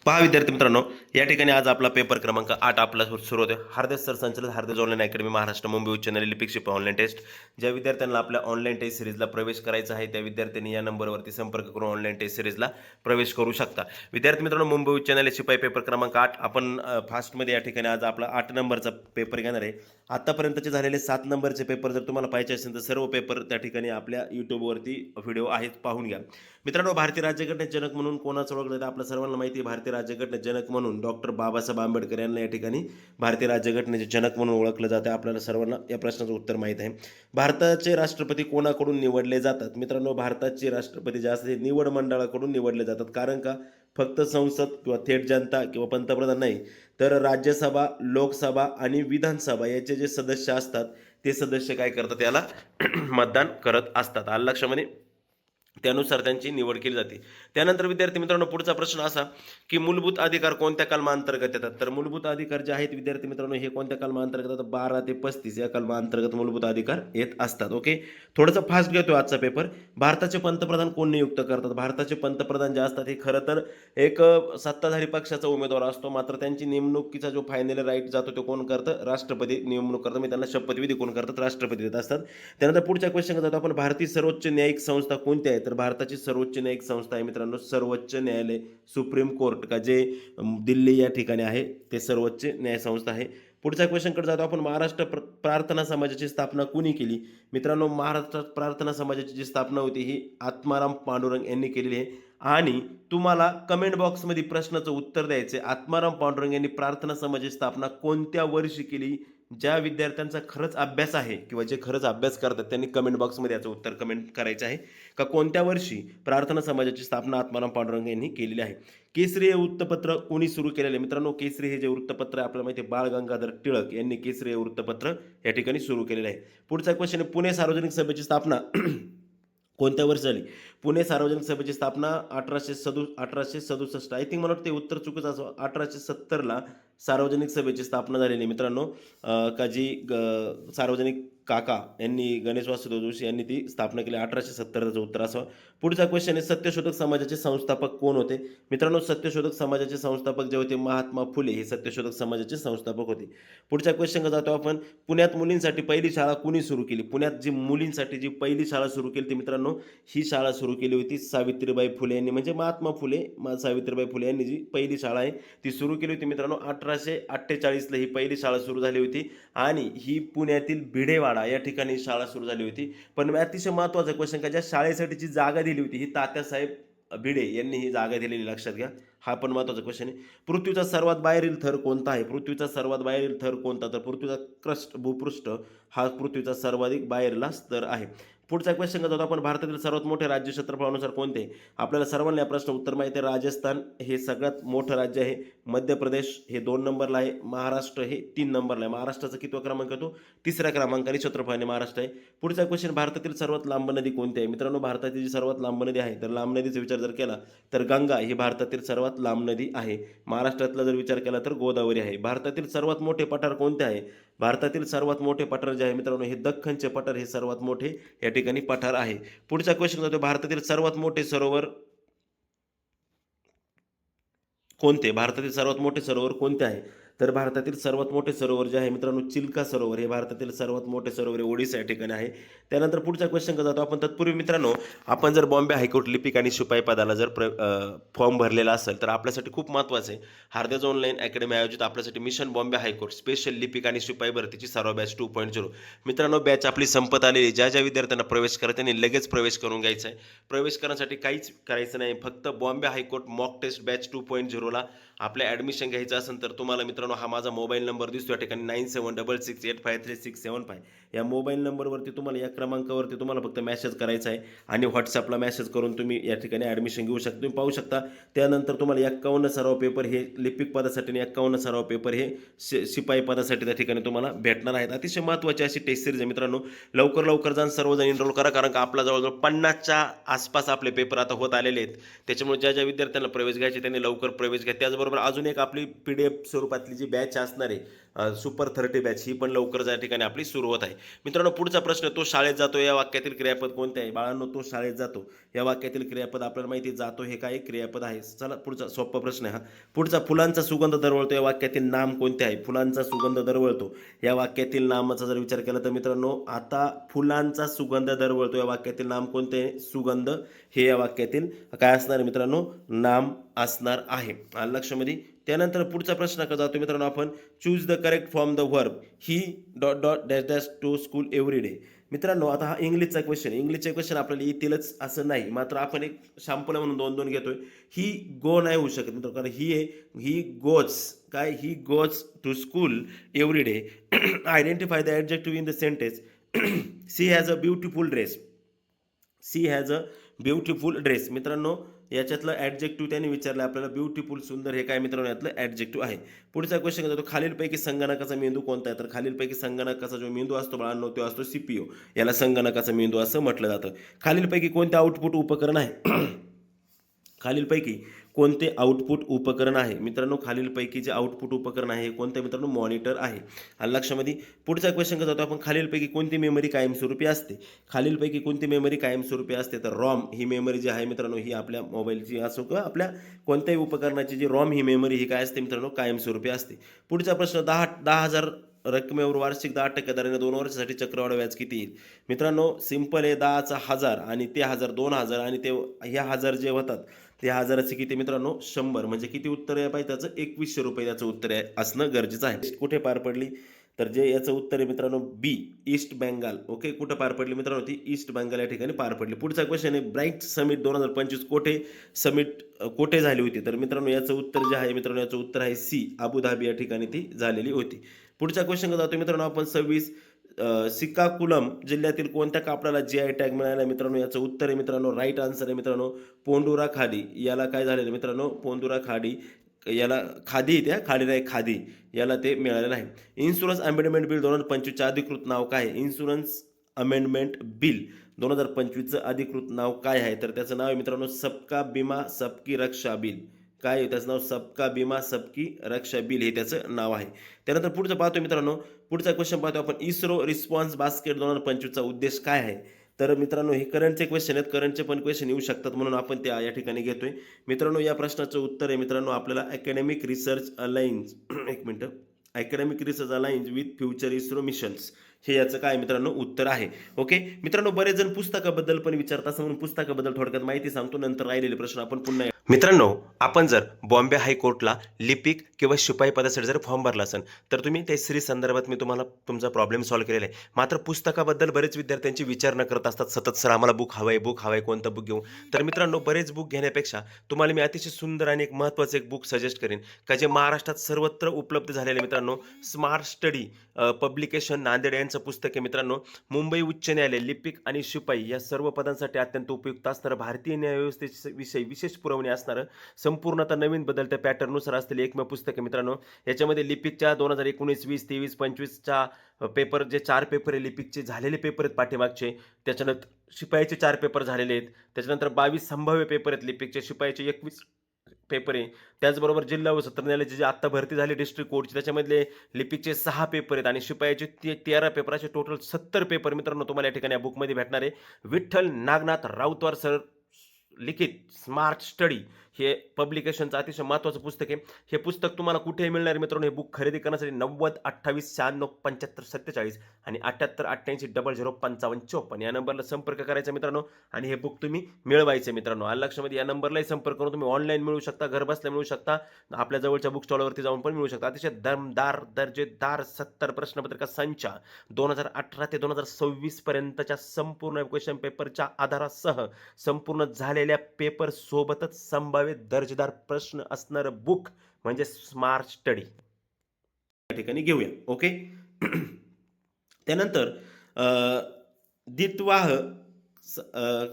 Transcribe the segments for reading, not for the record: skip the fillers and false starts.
पहा विद्यार्थी मित्रांनो, या ठिकाणी आज आपला पेपर क्रमांक 8 आपला सुरू होतोय. हार्देस सर संचलित हार्देस ऑनलाईन अकॅडमी महाराष्ट्र मुंबई उच्च न्यायालय लिपिक शिपाई ऑनलाईन टेस्ट. ज्या विद्यार्थ्यांना आपल्या ऑनलाईन टेस्ट सिरीजला प्रवेश करायचा आहे त्या विद्यार्थ्यांनी या नंबरवरती संपर्क करून ऑनलाईन टेस्ट सिरीजला प्रवेश करू शकता. विद्यार्थी मित्रांनो, मुंबई उच्च न्यायालय शिपाई पेपर क्रमांक 8 आपण फास्टमध्ये या ठिकाणी आज आपला 8 नंबरचा पेपर घेणार आहे. आतापर्यंतचे झालेले 7 नंबरचे पेपर जर तुम्हाला पाहिजे असेल तर सर्व पेपर त्या ठिकाणी आपल्या यूट्यूबवरती व्हिडिओ आहेत, पाहून घ्या. मित्रांनो, भारतीय राज्यघटनेचे जनक म्हणून कोणाचं ओळखलं जातं? आपल्या सर्वांना माहिती आहे, भारतीय राज्यघटनेचे जनक म्हणून डॉक्टर बाबासाहेब आंबेडकर यांना या ठिकाणी भारतीय राज्यघटनेचे जनक म्हणून ओळखलं जातं. आपल्याला सर्वांना या प्रश्नाचं उत्तर माहीत आहे. भारताचे राष्ट्रपती कोणाकडून निवडले जातात? मित्रांनो, भारताचे राष्ट्रपती जे असतात ते निवड मंडळाकडून निवडले जातात. कारण का? फक्त संसद किंवा थेट जनता किंवा पंतप्रधान नाही, तर राज्यसभा, लोकसभा आणि विधानसभा याचे जे सदस्य असतात ते सदस्य काय करतात? याला मतदान करत असतात. आलं लक्षामध्ये? त्यानुसार त्यांची निवड केली जाते. त्यानंतर विद्यार्थी मित्रांनो, पुढचा प्रश्न असा की मूलभूत अधिकार कोणत्या कलमाअंतर्गत येतात? तर मूलभूत अधिकार जे आहेत विद्यार्थी मित्रांनो, हे कोणत्या कलमाअंतर्गत येतात? 12 ते 35 या कलमाअंतर्गत मूलभूत अधिकार येत असतात. ओके, थोडंसं फास्ट घेतो आजचा पेपर. भारताचे पंतप्रधान कोण नियुक्त करतात? भारताचे पंतप्रधान जे असतात हे खरं तर एक सत्ताधारी पक्षाचा उमेदवार असतो, मात्र त्यांची नेमणुकीचा जो फायनल राईट जातो तो कोण करतं? राष्ट्रपती नेमणूक करतं. मी त्यांना शपथविधी कोण करतात? राष्ट्रपती देत असतात. त्यानंतर पुढच्या क्वेश्चन जातो आपण. भारतीय सर्वोच्च न्यायिक संस्था कोणती आहे? तर भारताची सर्वोच्च न्यायिक संस्था आहे मित्रांनो सर्वोच्च न्यायालय, सुप्रीम कोर्ट, का जे दिल्ली या ठिकाणी आहे ते सर्वोच्च न्याय संस्था आहे. पुढच्या क्वेश्चनकडे जातो आपण. महाराष्ट्र प्रार्थना समाजाची स्थापना कुणी केली? मित्रांनो, महाराष्ट्रात प्रार्थना समाजाची जी स्थापना होती ही आत्माराम पांडुरंग यांनी केलेली आहे. आणि तुम्हाला कमेंट बॉक्समध्ये प्रश्नाचं उत्तर द्यायचे, आत्माराम पांडुरंग यांनी प्रार्थना समाजाची स्थापना कोणत्या वर्षी केली? ज्या विद्यार्थ्यांचा खरंच अभ्यास आहे किंवा जे खरंच अभ्यास करतात त्यांनी कमेंट बॉक्समध्ये याचं उत्तर कमेंट करायचं आहे का कोणत्या वर्षी प्रार्थना समाजाची स्थापना आत्माराम पांडुरंग यांनी केलेली आहे. केसरी हे वृत्तपत्र कोणी सुरू केलेले? मित्रांनो, केसरी हे जे वृत्तपत्र आहे आपल्याला माहिती आहे बाळ गंगाधर टिळक यांनी केसरी हे वृत्तपत्र या ठिकाणी सुरू केलेलं आहे. पुढचा क्वेश्चन आहे, पुणे सार्वजनिक सभेची स्थापना कोणत्या वर्षी झाली? पुणे सार्वजनिक सभेची स्थापना 1867. आय थिंक मला वाटतं ते उत्तर चुकीचं असं 1870ला सार्वजनिक सभेची स्थापना झालेली मित्रांनो. का जी सार्वजनिक काका यांनी गणेश वासुदेव जोशी यांनी ती स्थापना केली. 1870चं उत्तर असावं. पुढचा क्वेश्चन आहे, सत्यशोधक समाजाचे संस्थापक कोण होते? मित्रांनो, सत्यशोधक समाजाचे संस्थापक जे होते महात्मा फुले हे सत्यशोधक समाजाचे संस्थापक होते. पुढच्या क्वेश्चनला जातो आपण. पुण्यात मुलींसाठी पहिली शाळा कुणी सुरू केली? पुण्यात जी मुलींसाठी जी पहिली शाळा सुरू केली ती मित्रांनो, ही शाळा सुरू केली होती सावित्रीबाई फुले यांनी, म्हणजे महात्मा फुले सावित्रीबाई फुले यांनी जी पहिली शाळा आहे ती सुरू केली होती मित्रांनो. 1848ला ही पहिली शाळा सुरू झाली होती आणि ही पुण्यातील भिडेवाडा या ठिकाणी शाळा सुरू झाली होती. पण अतिशय महत्त्वाचा क्वेश्चन, का ज्या शाळेसाठीची जागा दिली होती ही तात्यासाहेब भिडे यांनी ही जागा दिलेली, लक्षात घ्या. हा पण महत्त्वाचा क्वेश्चन आहे. पृथ्वीचा सर्वात बाहेरील थर कोणता आहे? पृथ्वीचा सर्वात बाहेरील थर कोणता? तर पृथ्वीचा क्रस्ट भूपृष्ठ हा पृथ्वीचा सर्वाधिक बाहेरला स्तर आहे. पुढचा क्वेश्चन करतो आपण. भारतातील सर्वात मोठे राज्य क्षेत्रफळानुसार कोणते? आपल्याला सर्वांना या प्रश्न उत्तर माहिती आहे. राजस्थान हे सगळ्यात मोठं राज्य आहे. मध्य प्रदेश हे 2 नंबरला आहे. महाराष्ट्र हे 3 नंबरला आहे. महाराष्ट्राचा कितवा क्रमांक येतो? 3ऱ्या क्रमांकाने क्षेत्रफळाने महाराष्ट्र आहे. पुढचा क्वेश्चन, भारतातील सर्वात लांब नदी कोणती आहे? मित्रांनो, भारतातील जी सर्वात लांब नदी आहे तर लांब नदीचा विचार जर केला तर गंगा ही भारतातील सर्वात लांब नदी आहे. महाराष्ट्रातला जर विचार केला तर गोदावरी आहे. भारतातील सर्वात मोठे पठार कोणते आहे? भारतातील सर्वात मोठे पठार जे आहे मित्रांनो हे दख्खनचे पठार हे सर्वात मोठे या ठिकाणी पठार आहे. पुढचा क्वेश्चन जातो, भारतातील सर्वात मोठे सरोवर कोणते? भारतातील सर्वात मोठे सरोवर कोणते आहे? तर भारतातील सर्वात मोठे सरोवर जे आहे मित्रांनो चिल्का सरोवर हे भारतातील सर्वात मोठे सरोवर हे ओडिसा या ठिकाणी आहे. त्यानंतर पुढच्या क्वेश्चनकडे जातो आपण. तत्पूर्वी मित्रांनो, आपण जर बॉम्बे हायकोर्ट लिपिक आणि शिपाई पदाला जर फॉर्म भरलेला असेल तर आपल्यासाठी खूप महत्त्वाचं आहे, हार्देज ऑनलाईन अकॅडमी आयोजित आपल्यासाठी मिशन बॉम्बे हायकोर्ट स्पेशल लिपिक आणि शिपाई भरतीची सर्व बॅच 2.0. मित्रांनो, बॅच आपली संपत आलेली. ज्या ज्या विद्यार्थ्यांना प्रवेश करायचा त्यांनी लगेच प्रवेश करून घ्यायचा आहे. प्रवेश करण्यासाठी काहीच करायचं नाही, फक्त Bombay high court mock test batch 2.0ला आपल्या ॲडमिशन घ्यायचं असेल तर तुम्हाला मित्रांनो हा माझा मोबाईल नंबर दिसतो या ठिकाणी 9766853675 या मोबाईल नंबरवरती तुम्हाला या क्रमांकावरती तुम्हाला फक्त मेसेज करायचा आहे आणि व्हॉट्सअपला मेसेज करून तुम्ही या ठिकाणी ॲडमिशन घेऊ शकता. तुम्ही पाहू शकता. त्यानंतर तुम्हाला 51 सराव पेपर हे लिपिक पदासाठी आणि 51 सराव पेपर हे शिपाई पदासाठी त्या ठिकाणी तुम्हाला भेटणार आहेत. अतिशय महत्त्वाची अशी टेस्ट सिरीज आहे मित्रांनो. लवकर लवकर जाऊन सर्वजण एनरोल करा, कारण का आपला जवळजवळ 50च्या आसपास आपले पेपर आता होत आलेले आहेत. त्याच्यामुळे ज्या ज्या विद्यार्थ्यांना प्रवेश घ्यायचे त्यांनी लवकर प्रवेश घ्या. त्याचबरोबर अजून एक आपली PDF स्वरूपातली जी बॅच असणार आहे सुपर 30 बॅच ही पण लवकरच या ठिकाणी आपली सुरू होत आहे. मित्रांनो पुढचा प्रश्न, तो शाळेत जातो या वाक्यातील क्रियापद कोणते आहे? बाळांनो, तो शाळेत जातो या वाक्यातील क्रियापद आपल्याला माहिती आहे, जातो हे काय क्रियापद आहे. चला पुढचा सोपा प्रश्न आहे हा. पुढचा, फुलांचा सुगंध दरवळतो या वाक्यातील नाम कोणते आहे? फुलांचा सुगंध दरवळतो या वाक्यातील नामाचा जर विचार केला तर मित्रांनो, आता फुलांचा सुगंध दरवळतो या वाक्यातील नाम कोणते आहे? सुगंध हे या वाक्यातील काय असणार मित्रांनो? नाम असणार आहे. आलं लक्षामध्ये? त्यानंतर पुढचा प्रश्न का जातो मित्रांनो आपण, choose the correct form the verb he dot dot dash dash to school every day. मित्रांनो आता हा इंग्लिशचा क्वेश्चन, इंग्लिशचे क्वेश्चन आपल्याला येतीलच असं नाही, मात्र आपण एक शॅम्पल म्हणून 2-2 घेतोय. ही गो नाही होऊ शकत मित्रांनो, कारण ही गोज, काय, he goes to school every day. Identify the adjective in the sentence. She has a beautiful dress. She has a beautiful dress. मित्रांनो याच्यातलं ॲडजेक्टिव्ह त्यांनी विचारलं आपल्याला, ब्युटिफुल, सुंदर, हे काय मित्रांनो यातलं ॲडजेक्टिव्ह आहे. पुढचा क्वेश्चन जातो, खालीलपैकी संगणकाचा मेंदू कोणता आहे? तर खालीलपैकी संगणकाचा जो मेंदू असतो बाळांनो तो असतो सीपीयू. याला संगणकाचा मेंदू असं म्हटलं जातं. खालीलपैकी कोणते आउटपुट उपकरण आहे? खालीलपैकी कोणते आउटपुट उपकरण आहे? मित्रांनो खालीलपैकी जे आउटपुट उपकरण आहे हे कोणते मित्रांनो? मॉनिटर आहे. आलं लक्षामध्ये? पुढचा क्वेश्चन का जातो आपण, खालीलपैकी कोणती मेमरी कायमस्वरूपी असते? खालीलपैकी कोणती मेमरी कायमस्वरूपी असते? तर रॉम ही मेमरी जी आहे मित्रांनो, ही आपल्या मोबाईलची असो किंवा आपल्या कोणत्याही उपकरणाची जी रॉम ही मेमरी ही काय असते मित्रांनो? कायमस्वरूपी असते. पुढचा प्रश्न, 10,000 रकमेवर वार्षिक 10% दराने 2 वर्षासाठी चक्रवाढ व्याज किती येईल? मित्रांनो सिंपल आहे, 10चा 1000 आणि ते 1000 2000 आणि ते हे 1000 जे होतात ते 1000चे किती मित्रांनो? 100. म्हणजे किती उत्तर आहे पाहिजे त्याचं? 2100 रुपये त्याचं उत्तर आहे असणं गरजेचं आहे. कुठे पार पडली? तर जे याचं उत्तर आहे मित्रांनो बी, ईस्ट बेंगाल. ओके, कुठं पार पडली मित्रांनो? ती ईस्ट बेंगाल या ठिकाणी पार पडली. पुढचा क्वेश्चन आहे, ब्राईट समिट 2025 कोठे झाली होती? तर मित्रांनो याचं उत्तर जे आहे मित्रांनो, याचं उत्तर आहे सी, अबुधाबी या ठिकाणी ती झालेली होती. पुढचा क्वेश्चन जातो मित्रांनो आपण 26, सिकाकुलम जिल्ह्यातील कोणत्या कापडाला जीआय टॅग मिळाला मित्रांनो? याचं उत्तर आहे मित्रांनो, राईट आन्सर आहे मित्रांनो, पोंडुरा खादी. याला काय झालेलं मित्रांनो? पोंडुरा खादी, याला खादी, त्या खाडी नाही खादी, याला ते मिळालेलं आहे. इन्शुरन्स अमेंडमेंट बिल 2025चे अधिकृत नाव काय आहे? इन्शुरन्स अमेंडमेंट बिल 2025चं अधिकृत नाव काय आहे? तर त्याचं नाव आहे मित्रांनो, सबका बिमा सबकी रक्षा बिल. काय आहे त्याचं नाव? सबका बिमा सबकी रक्षा बिल हे त्याचं नाव आहे. त्यानंतर पुढचं पाहतो मित्रांनो, पुढचा क्वेश्चन पाहतो आपण, इस्रो रिस्पॉन्स बास्केट 2025चा उद्देश काय आहे? तर मित्रांनो हे करंटचे क्वेश्चन आहेत, करंटचे पण क्वेश्चन येऊ शकतात म्हणून आपण त्या या ठिकाणी घेतोय. मित्रांनो या प्रश्नाचं उत्तर आहे मित्रांनो आपल्याला अकॅडमिक रिसर्च अलाइन्स एक मिनटं, academic research alliance with future ISRO missions, हे याचं काय मित्रांनो? उत्तर आहे. ओके मित्रांनो, बरेच जण पुस्तकाबद्दल पण विचारतात म्हणून पुस्तकाबद्दल थोडक्यात माहिती सांगतो, नंतर राहिलेले प्रश्न आपण पुन्हा. मित्रांनो आपण जर बॉम्बे हायकोर्टला लिपिक किंवा शिपाई पदासाठी जर फॉर्म भरला असेल तर तुम्ही त्या सिरीज संदर्भात मी तुम्हाला तुमचा प्रॉब्लेम सॉल्व्ह केलेला आहे. मात्र पुस्तकाबद्दल बरेच विद्यार्थ्यांची विचारणा करत असतात सतत, सर आम्हाला बुक हवं आहे, कोणतं बुक घेऊ? तर मित्रांनो बरेच बुक घेण्यापेक्षा तुम्हाला मी अतिशय सुंदर आणि एक महत्त्वाचं एक बुक सजेस्ट करेन का जे महाराष्ट्रात सर्वत्र उपलब्ध झालेले मित्रांनो, स्मार्ट स्टडी पब्लिकेशन नांदेड यांचं पुस्तक आहे मित्रांनो. मुंबई उच्च न्यायालय लिपिक आणि शिपाई या सर्व पदांसाठी अत्यंत उपयुक्त असणारं, भारतीय न्यायव्यवस्थेविषयी विशेष पुरवणी असणारं, संपूर्णतः नवीन बदलत्या पॅटर्ननुसार असलेले एकमेव पुस्तक आहे मित्रांनो. याच्यामध्ये लिपिकच्या 2019, 20, 23, 25च्या पेपर, जे 4 पेपर आहे लिपिकचे झालेले पेपर आहेत पाठीमागचे, त्याच्यानंतर शिपाईचे 4 पेपर झालेले आहेत, त्याच्यानंतर 22 संभाव्य पेपर आहेत लिपिकचे, शिपाईचे 21 पेपर आहे. त्याचबरोबर जिल्हा व सत्र न्यायालयाची जी आत्ता भरती झाली डिस्ट्रिक्ट कोर्टची, त्याच्यामधले लिपिकचे 6 पेपर आहेत आणि शिपाईचे 13 पेपर, असे टोटल 70 पेपर मित्रांनो तुम्हाला या ठिकाणी या बुकमध्ये भेटणार आहे. विठ्ठल नागनाथ राऊतवार सर लिखित स्मार्ट स्टडी हे पब्लिकेशनचं अतिशय महत्त्वाचं पुस्तक आहे. हे पुस्तक तुम्हाला कुठेही मिळणार आहे मित्रांनो. हे बुक खरेदी करण्यासाठी 90 28 96 75 47 आणि 78 88 00 55 54 या नंबरला संपर्क करायचा मित्रांनो आणि हे बुक तुम्ही मिळवायचं मित्रांनो. आलं लक्षामध्ये? या नंबरलाही संपर्क करून तुम्ही ऑनलाईन मिळवू शकता, घर बसल्या मिळू शकता, आपल्या जवळच्या बुक स्टॉलवरती जाऊन पण मिळू शकता. अतिशय दमदार दर्जेदार 70 प्रश्नपत्रिका संच 2018 ते 2026 पर्यंतच्या संपूर्ण क्वेश्चन पेपरच्या आधारासह संपूर्ण झालेल्या पेपर सोबतच संभाव्य दर्जेदार प्रश्न असणारं बुक म्हणजे स्मार्ट स्टडी या ठिकाणी घेऊया. ओके त्यानंतर दित्वाह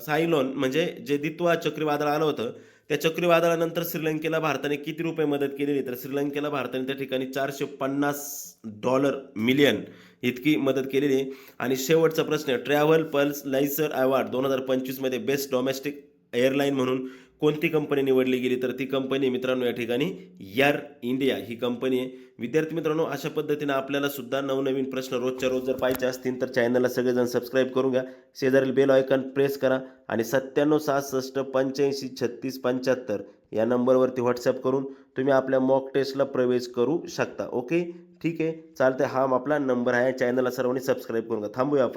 सायलोन म्हणजे जे दित्वा चक्रीवादळ आलं होतं, त्या चक्रीवादळानंतर श्रीलंकेला भारताने किती रुपये मदत केलेली? तर श्रीलंकेला भारताने त्या ठिकाणी $450 मिलियन इतकी मदत केलेली आहे. आणि शेवटचा प्रश्न, ट्रॅव्हल पल्स लायसर अवॉर्ड 2025 मध्ये बेस्ट डोमेस्टिक एअरलाईन म्हणून कोणती कंपनी निवडली गेली तर ती कंपनी मित्रांनो या ठिकाणी एअर इंडिया ही कंपनी आहे. विद्यार्थी मित्रांनो, अशा पद्धतीने आपल्याला सुद्धा नवनवीन प्रश्न रोजच्या रोज जर पाहिजे असतील तर चॅनलला सगळेजण सबस्क्राईब करून घ्या. शेजारील बेल आयकॉन प्रेस करा आणि 9766853675 या नंबरवरती व्हॉट्सअप करून तुम्ही आपल्या मॉक टेस्टला प्रवेश करू शकता. ओके, ठीक आहे, चालतंय. हा आपला नंबर आहे. चॅनलला सर्वांनी सबस्क्राईब करून घ्या. थांबूया आपण.